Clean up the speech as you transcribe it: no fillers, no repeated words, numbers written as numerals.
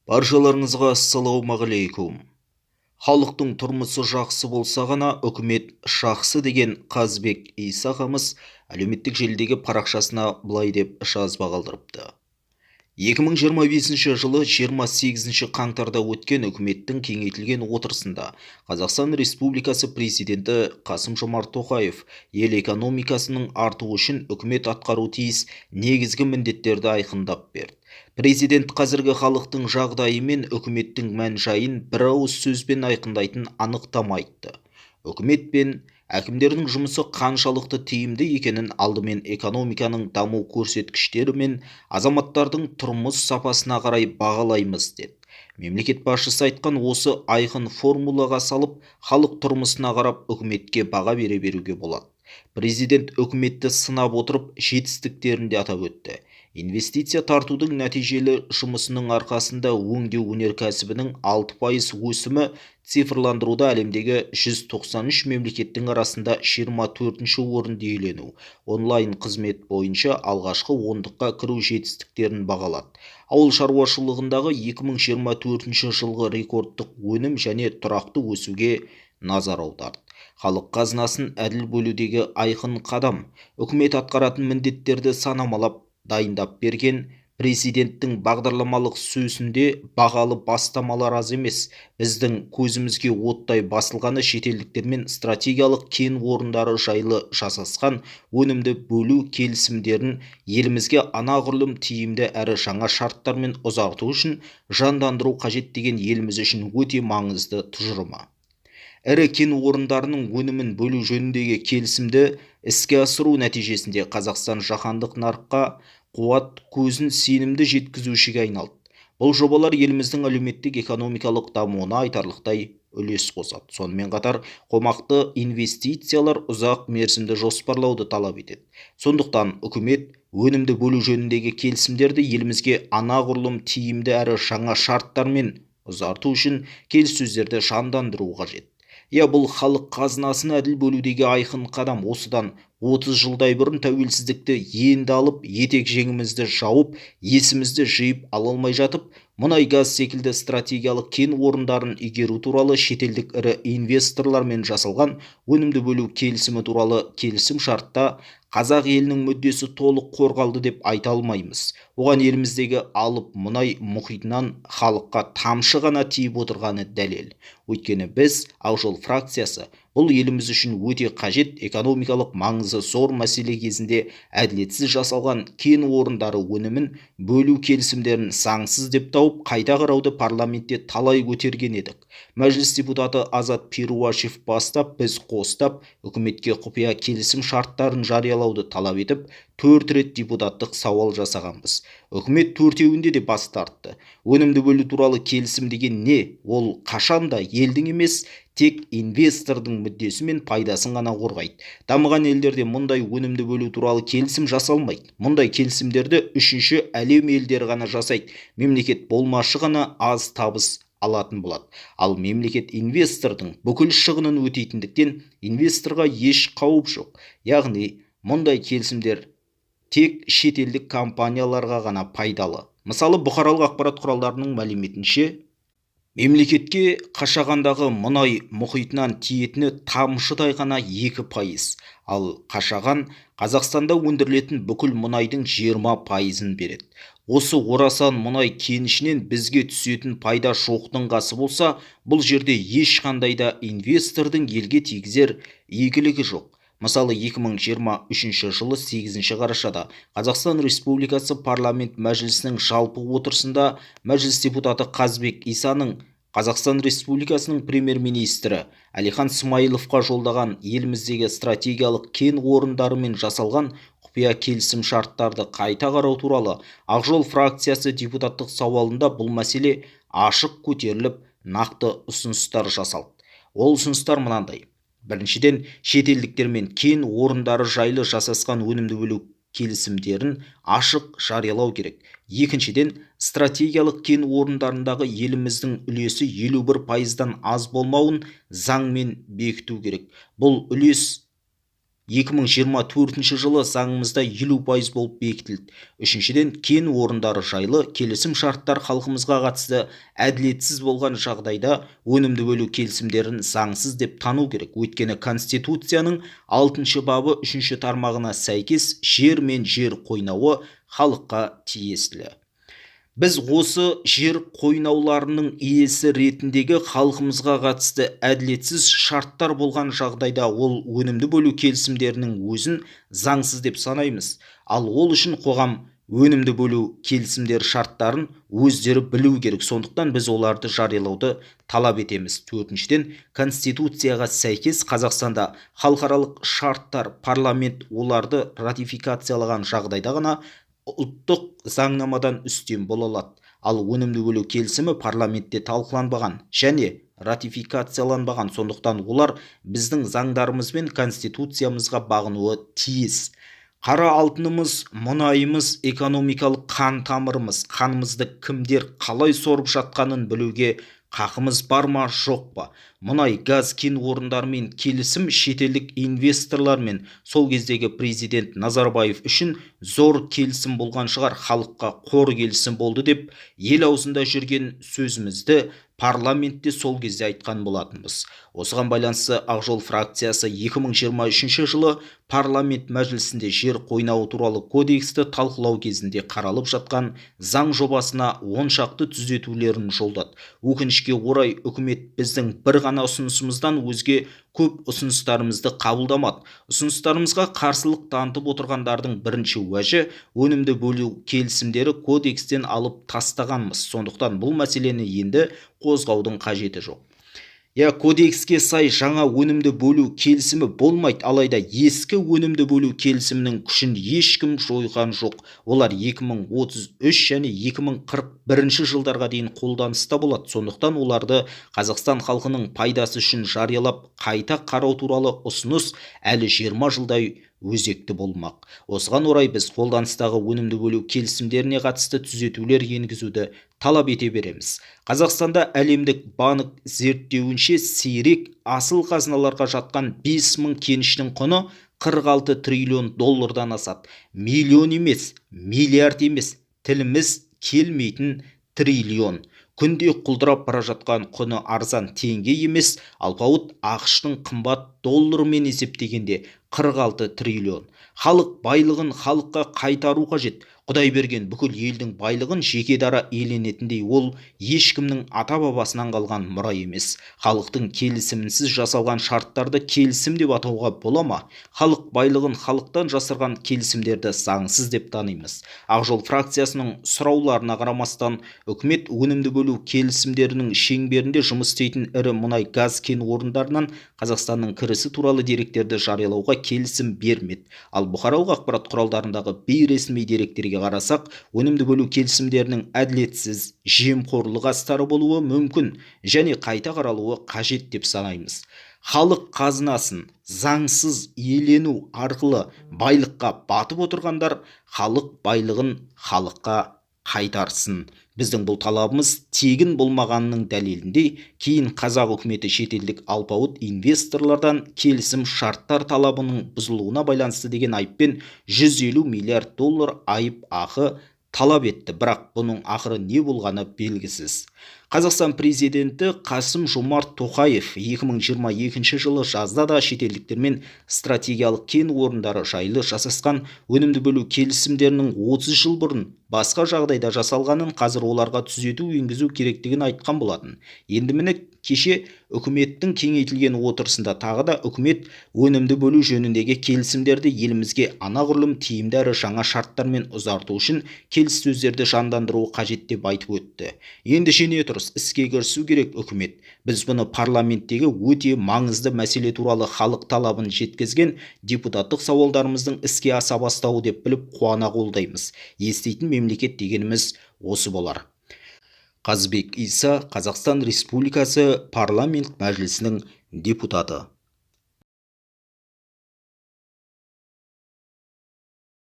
Баршаларыңызға ассалаумағалейкум. Халықтың тұрмысы жақсы болса ғана үкімет жақсы деген Қазбек Иса ағамыз әлеуметтік желідегі парақшасына былай деп жазба қалдырыпты. 2025 жылы 28 қаңтарда өткен үкіметтің кеңейтілген отырысында Қазақстан Республикасы президенті Қасым-Жомарт Тоқаев ел экономикасының артуы үшін үкімет атқару тиіс негізгі міндеттерді айқындап берді. Президент қазіргі халықтың жағдайы мен үкіметтің мән-жайын бір ауыз сөзбен айқындайтын анықтама айтты. Үкімет пен әкімдердің жұмысы қаншалықты тиімді екенін алдымен экономиканың даму көрсеткіштері мен азаматтардың тұрмыс сапасына қарай бағалаймыз деді. Мемлекет басшысы айтқан осы айқын формулаға салып, халық тұрмысына қарап үкіметке баға бере беруге болады. Президент үкіметті сынап отырып жетістіктерін де атап өтті. Инвестиция тартудың нәтижелі жұмысының арқасында өңдеу өнеркәсібінің 6% өсімі, цифрландыруда әлемдегі 193 мемлекеттің арасында 24-ші орынды иелену, онлайн қызмет бойынша алғашқы ондыққа кіру жетістіктерін бағалады. Ауыл шаруашылығындағы 2024 жылғы рекордтық өнім және тұрақты өсуге назар аударды. Халық қазынасын әділ бөлудегі айқын қадам. Үкімет атқаратын міндеттерді санамалап дайындап берген. Президенттің бағдарламалық сөзінде бағалы бастамалар аз емес. Біздің көзімізге оттай басылғаны шетелдіктермен стратегиялық кен орындары жайлы жасасқан өнімді бөлу келісімдерін елімізге анағұрлым тиімді әрі жаңа шарттармен ұзарту үшін жандандыру қажет деген еліміз үшін өте маңызды тұжырымы. Ірі кен орындарының өнімін бөлу жөніндегі келісімді іске асыру нәтижесінде Қазақстан жаһандық нарыққа қуат көзін сенімді жеткізушіге айналды. Бұл жобалар еліміздің әлеуметтік экономикалық дамуына айтарлықтай үлес қосады. Сонымен қатар қомақты инвестициялар ұзақ мерзімді жоспарлауды талап етеді. Сондықтан үкімет өнімді бөлу жөніндегі келісімдерді елімізге анағұрлым тиімді әрі жаңа шарттармен ұзарту үшін келіссөздерді жандандыру қажет. Бұл халық қазынасын әділ бөлудегі айқын қадам. Осыдан 30 жылдай бұрын тәуелсіздікті енді алып, етек жеңімізді жауып, есімізді жиып ала алмай жатып, мұнай-газ секілді стратегиялық кен орындарын игеру туралы шетелдік ірі инвесторлармен жасалған өнімді бөлу келісімі туралы келісім шартта қазақ елінің мүддесі толық қорғалды деп айта алмаймыз. Оған еліміздегі алып мұнай мұхитынан халыққа тамшы ғана тиіп отырғаны дәлел. Өйткені біз, Ақ Жол фракциясы, бұл еліміз үшін өте қажет экономикалық маңызы зор мәселе кезінде әділетсіз жасалған кен орындары өнімін бөлу келісімдерін заңсыз деп тауып, қайта қарауды парламентте талай көтерген едік. Мәжіліс депутаты Азат Перуашев бастап, біз қостап, үкіметке құпия келісім шарттарын жариялауды талап етіп, 4 рет депутаттық сауал жасағанбыз. Үкімет 4-еуінде де бас тартты. Өнімді бөлу туралы келісім деген не? Ол қашанда елдің емес, тек инвестордың мүддесі мен пайдасын ғана қорғайды. Дамыған елдерде мұндай өнімді бөлу туралы келісім жасалмайды. Мұндай келісімдерді үшінші әлем елдері ғана жасайды. Мемлекет болмашы ғана аз табыс алатын болады. Ал мемлекет инвестордың бүкіл шығынын өтейтіндіктен инвесторға еш қауіп жоқ. Яғни мұндай келісімдер тек шетелдік компанияларға ғана пайдалы. Мысалы, бұқаралық ақпарат құралдарының мәліметінше, мемлекетке Қашағандағы мұнай мұхитынан тиетіні тамшыдай ғана 2%, ал Қашаған Қазақстанда өндірілетін бүкіл мұнайдың 20%-ын береді. Осы Орасан мұнай кенішінен бізге түсетін пайда жоқтың қасы болса, бұл жерде ешқандай да инвестордың елге тигізер игілігі жоқ. Мысалы, 2023 жылы 8 қарашада Қазақстан Республикасы парламент мәжілісінің жалпы отырысында мәжіліс депутаты Қазбек Исаның Қазақстан Республикасының премьер-министрі Әлихан Смайыловқа жолдаған еліміздегі стратегиялық кен орындарымен жасалған құпия келісім шарттарды қайта қарау туралы Ақ Жол фракциясы депутаттық сауалында бұл мәселе ашық көтеріліп, нақты ұсыныстар жасалды. Ол ұсыныстар мынандай. Біріншіден, шетелдіктермен кен орындары жайлы жасасқан өнімді бөлу келісімдерін ашық жариялау керек. Екіншіден, стратегиялық кен орындарындағы еліміздің үлесі 51%-дан аз болмауын заңмен бекіту керек. Бұл үлес 2024 жылы заңымызда 50% болып бекітілді. Үшіншіден, кен орындары жайлы келісім шарттар халқымызға қатысты әділетсіз болған жағдайда өнімді бөлу келісімдерін заңсыз деп тану керек. Өйткені Конституцияның 6 бабы 3 тармағына сәйкес жер мен жер қойнауы халыққа тиесілі. Біз осы жер қойнауларының иесі ретіндегі халқымызға қатысты әділетсіз шарттар болған жағдайда ол өнімді бөлу келісімдерінің өзін заңсыз деп санаймыз. Ал ол үшін қоғам өнімді бөлу келісімдер шарттарын өздері білу керек. Сондықтан біз оларды жариялауды талап етеміз. Төртіншіден, Конституцияға сәйкес Қазақстанда халықаралық шарттар парламент оларды ратификациялаған жағдайда ғана ұлттық заңнамадан үстем бола алады. Ал өнімді бөлу келісімі парламентте талқыланбаған және ратификацияланбаған, сондықтан олар біздің заңдарымыз бен конституциямызға бағынуы тиіс. Қара алтынымыз, мұнайымыз, экономикалық қан тамырымыз, қанымызды кімдер қалай сорып жатқанын білуге қақымыз бар ма, жоқ па? Мұнай, газ кен орындарымен келісім шетелдік инвесторлармен сол кездегі президент Назарбаев үшін зор келісім болған шығар. Халыққа қор келісім болды деп ел аузында жүрген сөзімізді парламентте сол кезде айтқан болатынбыз. Осыған байланысты Ақжол фракциясы 2023 жылы парламент мәжілісінде жер қойнауы туралы кодексті талқылау кезінде қаралып жатқан заң жобасына 10 шақты түзетулерін жолдады. Өкінішке орай үкімет біздің бір ғана ұсынысымыздан өзге көп ұсыныстарымызды қабылдамады. Ұсыныстарымызға қарсылық танытып отырғандардың бірінші уәжі өнімді бөлу келісімдері кодекстен алып тастағанмыз. Сондықтан бұл мәселені енді қозғаудың қажеті жоқ. Кодекске сай жаңа өнімді бөлу келісімі болмайды, алайда ескі өнімді бөлу келісімнің күшін ешкім жойған жоқ. Олар 2033 және 2041 жылдарға дейін қолданыста болады. Сондықтан оларды Қазақстан халқының пайдасы үшін жариялап қайта қарау туралы ұсыныс әлі 20 жылдай өзекті болмақ. Осыған орай біз қолданыстағы өнімді бөлу келісімдеріне қатысты түзетулер енгізуді талап ете береміз. Қазақстанда әлемдік банк зерттеуінше сирек асыл қазыналарға жатқан 5000 кенішінің құны 46 триллион доллардан асады. Миллион емес, миллиард емес, тіліміз келмейтін триллион. Күнде құлдырап бара жатқан құны арзан теңге емес, алпауыт ақштың қымбат долларымен есептегенде 46 триллион. Халық байлығын халыққа қайтару қажет. Құдай берген бүкіл елдің байлығын жеке дара иеленетіндей, ол ешкімнің ата-бабасынан қалған мұра емес. Халықтың келісімінсіз жасалған шарттарды келісім деп атауға бола ма? Халық байлығын халықтан жасырған келісімдерді заңсыз деп танимыз. Ақжол фракциясының сұрауларына қарамастан, үкімет өнімді бөлу келісімдерінің шеңберінде жұмыс істейтін ірі мұнай газ кен орындарынан Қазақстанның кірісі туралы деректерді жариялауға келісім бермеді. Ал бұқаралық ақпарат құралдарындағы бейресми деректерге қарасақ, өнімді бөлу келісімдерінің әділетсіз, жемқорлық астары болуы мүмкін және қайта қаралуы қажет деп санаймыз. Халық қазынасын заңсыз иелену арқылы байлыққа батып отырғандар халық байлығын халыққа қайтарсын. Біздің бұл талабымыз тегін болмағанның дәлеліндей, кейін қазақ үкіметі шетелдік алпауыт инвесторлардан келісім шарттар талабының бұзылуына байланысты деген айыппен 150 миллиард доллар айып ақы талап етті, бірақ бұның ақыры не болғаны белгісіз. Қазақстан президенті Қасым Жомарт Тоқаев 2022 жылы жазда да шетелдіктермен стратегиялық кен орындары жайлы жасасқан өнімді бөлу келісімдерінің 30 жыл бұрын басқа жағдайда жасалғанын, қазір оларға түзету енгізу керектігін айтқан болатын. Енді міне кеше үкіметтің кеңейтілген отырысында тағы да үкімет өнімді бөлу жөніндегі келісімдерді елімізге анағұрлым тиімді әрі жаңа шарттармен ұзарту үшін келіссөздерді жандандыруы қажет деп айтып өтті. Енді не дұрыс, іске кірісу керек үкімет. Біз бұны парламенттегі өте маңызды мәселе туралы халық талабын жеткізген депутаттық сауалдарымыздың іске аса бастауы деп біліп қуана қолдаймыз. Естейтін мемлекет дегеніміз осы болар. Қазбек Иса, Қазақстан Республикасы парламент мәжілісінің депутаты.